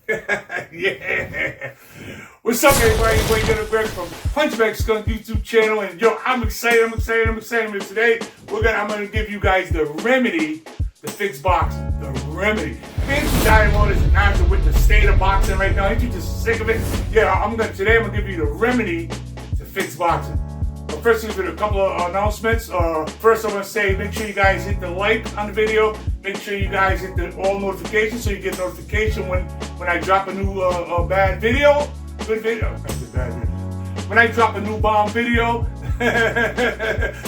Yeah. What's up, everybody? It's Ghetto Greg from Punchingbagskunk YouTube channel, and yo, I'm excited. And today I'm gonna give you guys the remedy to fix boxing. The remedy. Fans who dying all this nonsense with the state of boxing right now. Ain't you just sick of it? Yeah, today I'm gonna give you the remedy to fix boxing. But first, with a couple of announcements. First, I want to say, make sure you guys hit the like on the video. Make sure you guys hit the all notifications so you get notification when I drop a new bad video. Good video. That's a bad video. When I drop a new bomb video,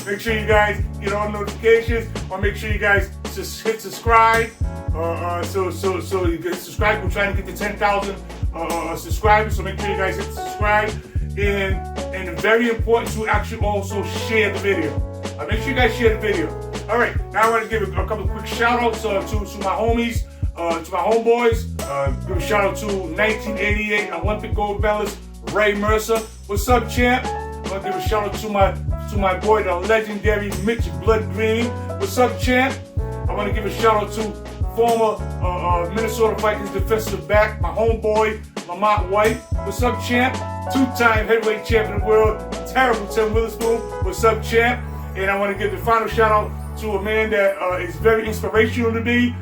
make sure you guys get all notifications, or make sure you guys just hit subscribe. So you get subscribe. We're trying to get to 10,000 subscribers, so make sure you guys hit subscribe. And very important to actually also share the video. Make sure you guys share the video. All right, now I want to give a couple of quick shout outs to my homies, to my homeboys. Give a shout out to 1988 Olympic gold medalist Ray Mercer. What's up, champ? I want to give a shout out to my boy, the legendary Mitch Blood Green. What's up, champ? I want to give a shout out to former Minnesota Vikings defensive back, my homeboy, Lamont White. What's up, champ? Two-time heavyweight champion of the world, terrible Tim Witherspoon. What's up, champ? And I want to give the final shout out to a man that is very inspirational to me.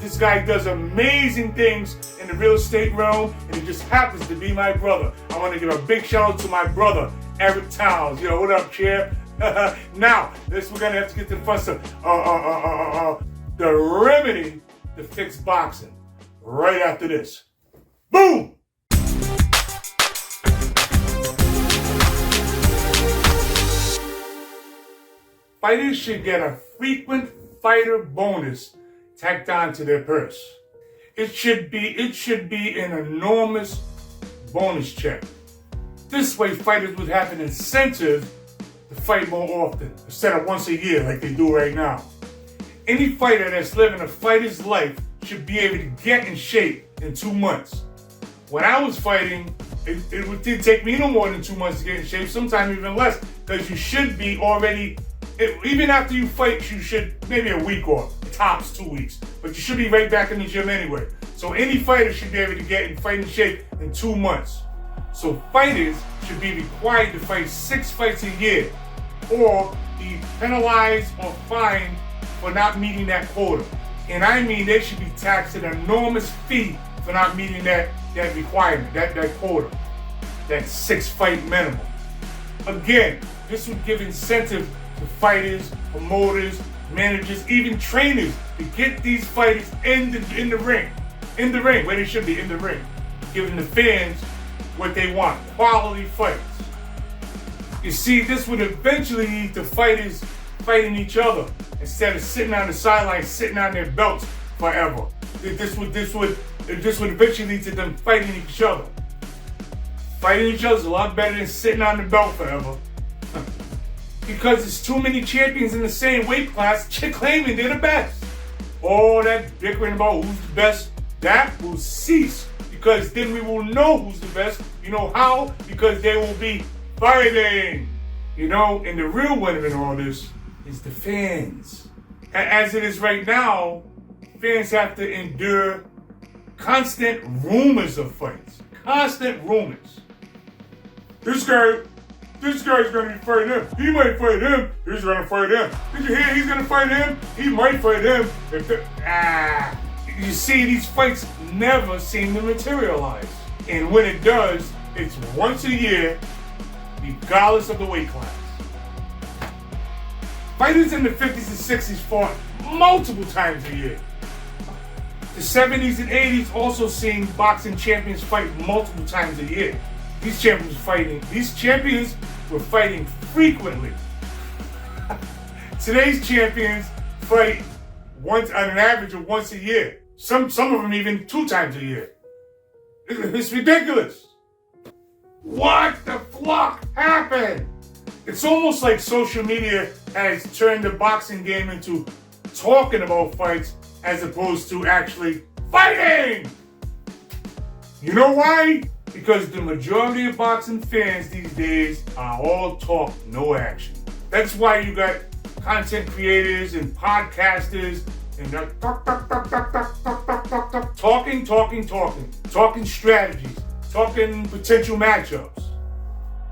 This guy does amazing things in the real estate realm, and he just happens to be my brother. I want to give a big shout out to my brother, Eric Townes. Yo, what up, champ? Now, we're gonna have to get to the fun stuff. The remedy to fix boxing. Right after this. Boom! Fighters should get a frequent fighter bonus tacked on to their purse. It should be an enormous bonus check. This way, fighters would have an incentive to fight more often instead of once a year like they do right now. Any fighter that's living a fighter's life should be able to get in shape in 2 months. When I was fighting, it did take me no more than 2 months to get in shape, sometimes even less, because you should be already. Even after you fight, you should maybe a week or tops 2 weeks, but you should be right back in the gym anyway. So any fighter should be able to get in fighting shape in 2 months. So fighters should be required to fight 6 fights a year, or be penalized or fined for not meeting that quota. And I mean they should be taxed an enormous fee for not meeting that requirement, that quota, that 6 fight minimum. Again, this would give incentive to fighters, promoters, managers, even trainers to get these fighters in the ring, where they should be, in the ring, giving the fans what they want, quality fights. You see, this would eventually lead to fighters fighting each other instead of sitting on the sidelines, sitting on their belts forever. This would eventually lead to them fighting each other. Fighting each other is a lot better than sitting on the belt forever. Because there's too many champions in the same weight class claiming they're the best. All that bickering about who's the best, that will cease. Because then we will know who's the best. You know how? Because they will be fighting. You know, and the real winner in all this is the fans. As it is right now, fans have to endure constant rumors of fights. Constant rumors. This guy's gonna be fighting him. He might fight him. He's gonna fight him. Did you hear? He's gonna fight him. He might fight him. You see, these fights never seem to materialize. And when it does, it's once a year, regardless of the weight class. Fighters in the 50s and 60s fought multiple times a year. The 70s and 80s also seen boxing champions fight multiple times a year. These champions were fighting frequently. Today's champions fight on an average of once a year. Some of them even 2 times a year. It's ridiculous. What the fuck happened? It's almost like social media has turned the boxing game into talking about fights as opposed to actually fighting. You know why? Because the majority of boxing fans these days are all talk, no action. That's why you got content creators and podcasters And they're talking strategies, talking potential matchups,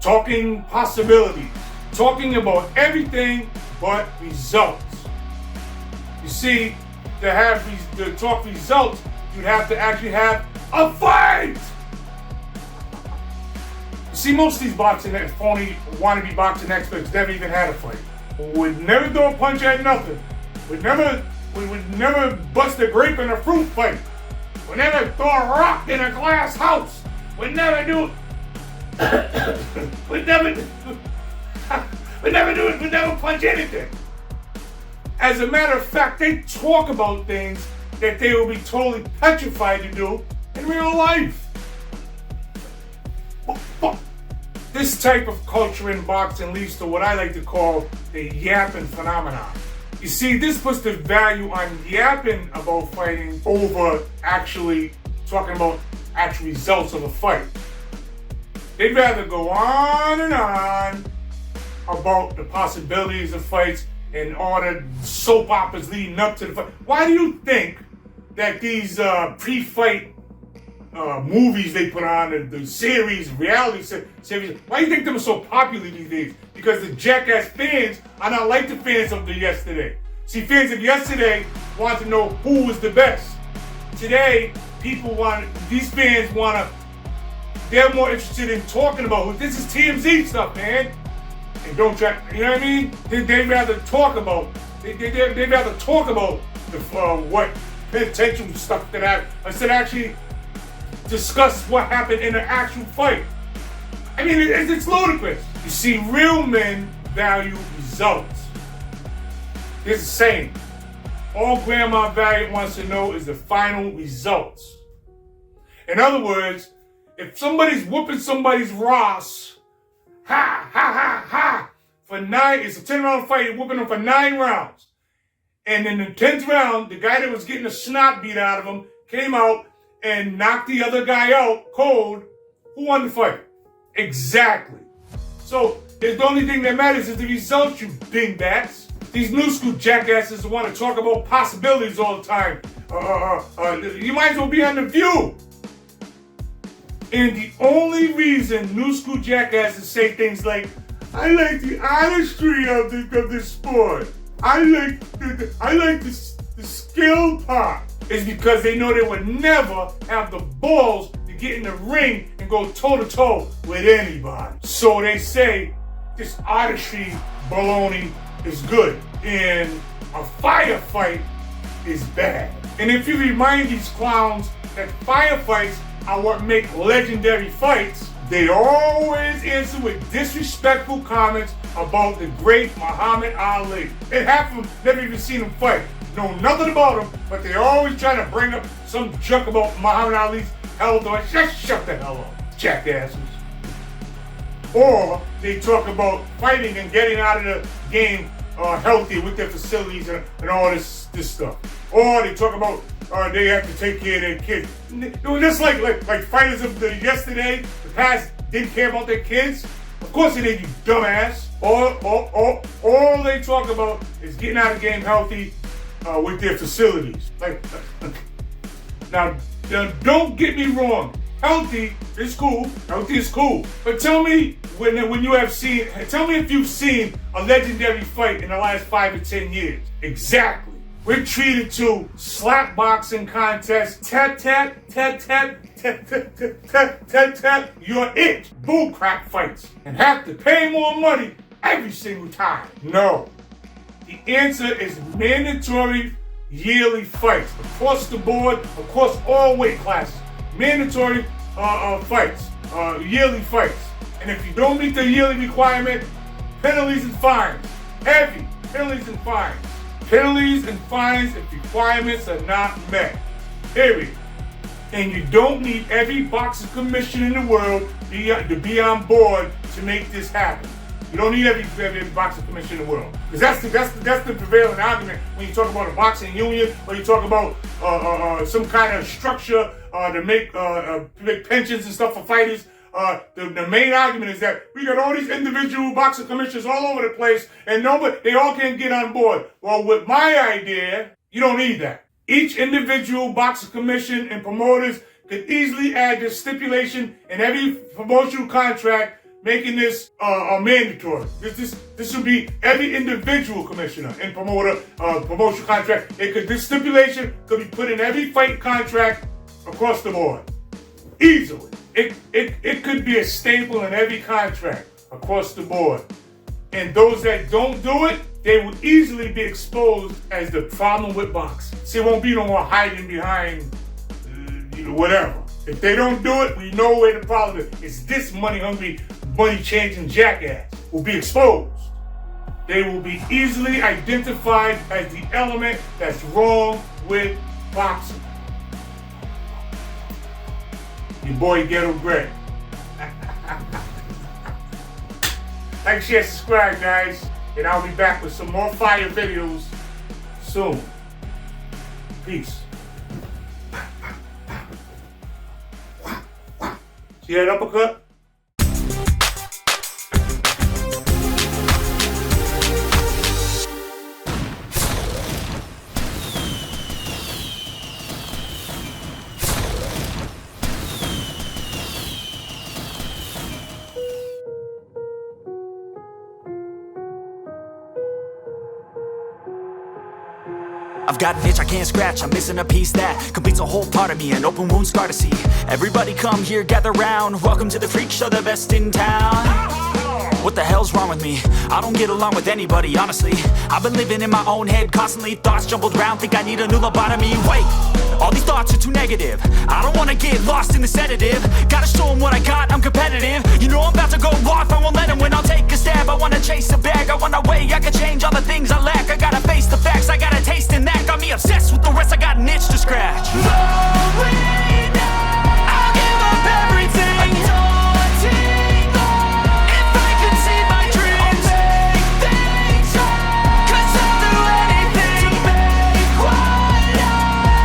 talking possibilities, talking about everything but results. You see, to talk results, you'd have to actually have a fight. You see, most of these phony wannabe boxing experts never even had a fight. Would never throw a punch at nothing. Would never bust a grape in a fruit fight. Would never throw a rock in a glass house. Would never do would never punch anything. As a matter of fact, they talk about things that they will be totally petrified to do in real life. This type of culture in boxing leads to what I like to call the yapping phenomenon. You see, this puts the value on yapping about fighting over actually talking about actual results of a fight. They'd rather go on and on about the possibilities of fights and all the soap operas leading up to the fight. Why do you think that these pre-fight movies they put on, the series, reality series, why do you think them are so popular these days? Because the jackass fans are not like the fans of the yesterday. See, fans of yesterday want to know who was the best. Today, they're more interested in talking about who. This is TMZ stuff, man. And don't try, you know what I mean? They'd rather talk about, they'd rather talk about what potential stuff that happened instead of actually discuss what happened in an actual fight. I mean, it's ludicrous. You see, real men value results. Here's the saying. All Grandma Valiant wants to know is the final results. In other words, if somebody's whooping somebody's Ross, for 9, it's a 10-round fight, you're whooping them for 9 rounds. And in the 10th round, the guy that was getting the snot beat out of him came out and knocked the other guy out cold. Who won the fight? Exactly. So the only thing that matters is the results, you dingbats. These new school jackasses want to talk about possibilities all the time. You might as well be on The View. And the only reason new school jackasses say things like, I like the artistry of this sport. I like the skill part, is because they know they would never have the balls to get in the ring and go toe-to-toe with anybody. So they say this artistry baloney is good and a firefight is bad. And if you remind these clowns that firefights are what make legendary fights, they always answer with disrespectful comments about the great Muhammad Ali. And half of them never even seen him fight, know nothing about him, but they always try to bring up some junk about Muhammad Ali's health. Or just shut the hell up, jackasses. Or they talk about fighting and getting out of the game healthy with their facilities and all this stuff. Or they talk about they have to take care of their kids. Just like fighters of the yesterday, the past, didn't care about their kids. Of course they did, you dumbass. All they talk about is getting out of the game healthy with their facilities. Now, don't get me wrong. Healthy is cool. Healthy is cool. But tell me tell me if you've seen a legendary fight in the last 5 or 10 years. Exactly. We're treated to slap boxing contests, tat tat, tat tat, tat tat, tat tat, tat, you're it. Bullcrap fights. And have to pay more money every single time. No. The answer is mandatory yearly fights. Across the board, across all weight classes. Mandatory fights, yearly fights. And if you don't meet the yearly requirement, penalties and fines. Heavy penalties and fines. Penalties and fines if requirements are not met. Period. And you don't need every boxing commission in the world to be on board to make this happen. You don't need every boxing commission in the world. Because that's the prevailing argument when you talk about a boxing union or you talk about some kind of structure to make pensions and stuff for fighters. The main argument is that we got all these individual boxing commissions all over the place and they all can't get on board. Well, with my idea, You don't need that. Each individual boxing commission and promoters could easily add this stipulation in every promotional contract, making this mandatory. This would be every individual commissioner and promoter promotional contract. This stipulation could be put in every fight contract across the board, easily. It could be a staple in every contract across the board. And those that don't do it, they would easily be exposed as the problem with boxing. See, it won't be no more hiding behind whatever. If they don't do it, we know where the problem is. It's this money-hungry, money-changing jackass will be exposed. They will be easily identified as the element that's wrong with boxing. Your boy Ghetto Greg. Like, share, subscribe, guys. And I'll be back with some more fire videos soon. Peace. See that uppercut? I've got an itch I can't scratch, I'm missing a piece that completes a whole part of me, an open wound scar to see. Everybody come here, gather round, welcome to the freak show, the best in town. What the hell's wrong with me? I don't get along with anybody, honestly. I've been living in my own head constantly, thoughts jumbled round, think I need a new lobotomy. Wait, all these thoughts are too negative, I don't wanna get lost in the sedative. Gotta show them what I got, I'm competitive. You know I'm about to go off, I won't let them win, I'll take a stab. I wanna chase a bag, I want a way I can change all the things I lack. I gotta face the facts, I got a taste in that. Got me obsessed with the rest, I got an itch to scratch. I'll give up everything. If I could see my dreams, I'll make things right. 'Cause I'll do anything to make what I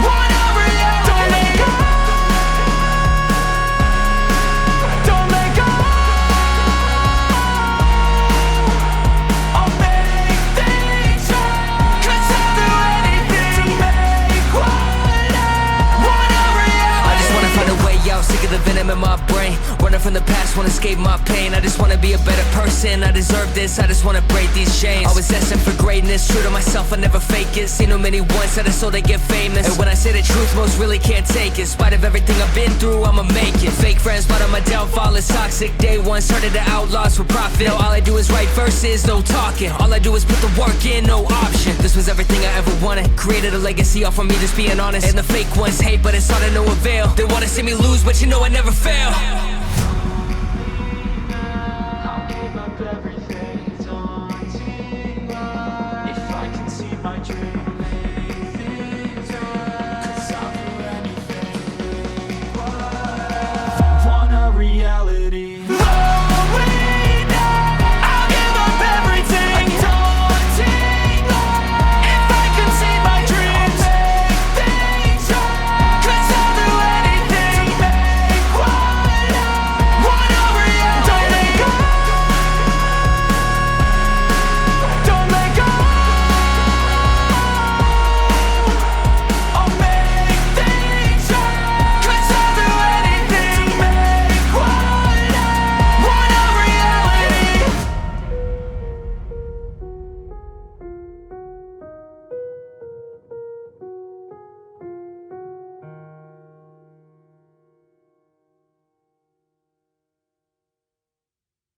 want a reality. Don't let go. Don't let go. I'll make things right. 'Cause I'll do anything to make what I want a reality. I just wanna find a way out, sick of the venom in my brain. Running from the past, wanna escape my pain. I just wanna be a better person, I deserve this. I just wanna break these chains. Always asking for greatness, true to myself, I never fake it. Seen too many once that I so they get famous. And when I say the truth, most really can't take it. In spite of everything I've been through, I'ma make it. Fake friends, but on my downfall is toxic. Day one, started to outlaws for profit. Now all I do is write verses, no talking. All I do is put the work in, no option. This was everything I ever wanted. Created a legacy off of me, just being honest. And the fake ones hate, but it's all to no avail. They wanna see me lose, but you know I never fail.